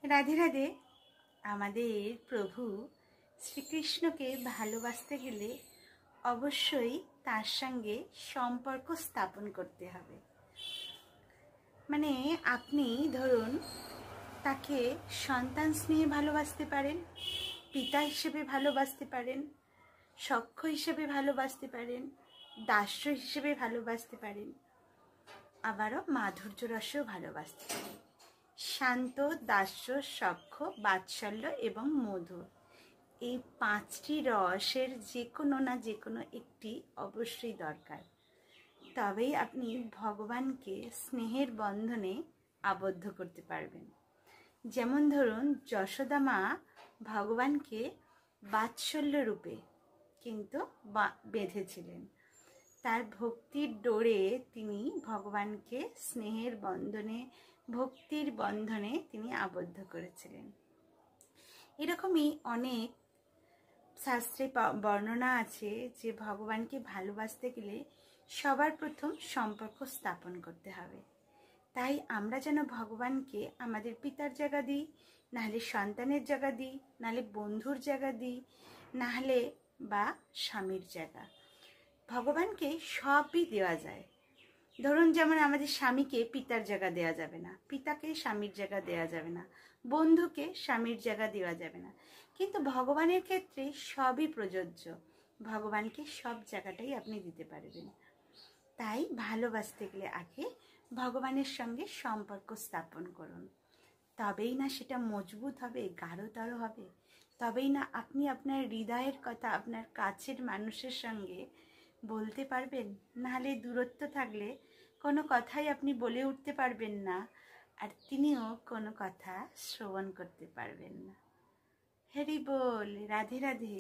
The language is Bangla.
রাধে রাধে। আমাদের প্রভু শ্রীকৃষ্ণকে ভালোবাসতে গেলে অবশ্যই তার সঙ্গে সম্পর্ক স্থাপন করতে হবে। মানে আপনি ধরুন তাকে সন্তান স্নেহে ভালোবাসতে পারেন, পিতা হিসেবে ভালোবাসতে পারেন, সখ্য হিসেবে ভালোবাসতে পারেন, দাস্য হিসেবে ভালোবাসতে পারেন, আবারও মাধুর্য রসেও ভালোবাসতে পারেন। শান্ত, দাস্য, সখ্য, বাৎসল্য এবং মধুর, এই পাঁচটি রসের যে কোনো না যে কোনো একটি অবশ্যই দরকার। তবেই আপনি ভগবানকে স্নেহের বন্ধনে আবদ্ধ করতে পারবেন। যেমন ধরুন যশোদা মা ভগবানকে বাৎসল্য রূপে কিন্তু বেঁধেছিলেন। তার ভক্তির ডোরে তিনি ভগবানকে স্নেহের বন্ধনে, ভক্তির বন্ধনে তিনি আবদ্ধ করেছিলেন। এরকমই অনেক শাস্ত্রে বর্ণনা আছে যে ভগবানকে ভালোবাসতে গেলে সবার প্রথম সম্পর্ক স্থাপন করতে হবে। তাই আমরা যেন ভগবানকে আমাদের পিতার জায়গা দিই, নাহলে সন্তানের জায়গা দিই, নাহলে বন্ধুর জায়গা দিই, নাহলে বা স্বামীর জায়গা। ভগবানকে সবই দেওয়া যায়। ধরুন যেমন আমাদের স্বামীকে পিতার জায়গা দেওয়া যাবে না, পিতাকে স্বামীর জায়গা দেওয়া যাবে না, বন্ধুকে স্বামীর জায়গা দেওয়া যাবে না, কিন্তু ভগবানের ক্ষেত্রে সবই প্রযোজ্য। ভগবানকে সব জায়গাটাই আপনি দিতে পারবেন। তাই ভালোবাসতে গেলে আগে ভগবানের সঙ্গে সম্পর্ক স্থাপন করুন। তবেই না সেটা মজবুত হবে, গাঢ়তর হবে। তবেই না আপনি আপনার হৃদয়ের কথা আপনার কাছের মানুষের সঙ্গে বলতে পারবেন। নাহলে দূরত্ব থাকলে কোনো কথাই আপনি বলে উঠতে পারবেন না, আর তিনিও কোনো কথা শ্রবণ করতে পারবেন না। হরি বল, রাধে রাধে।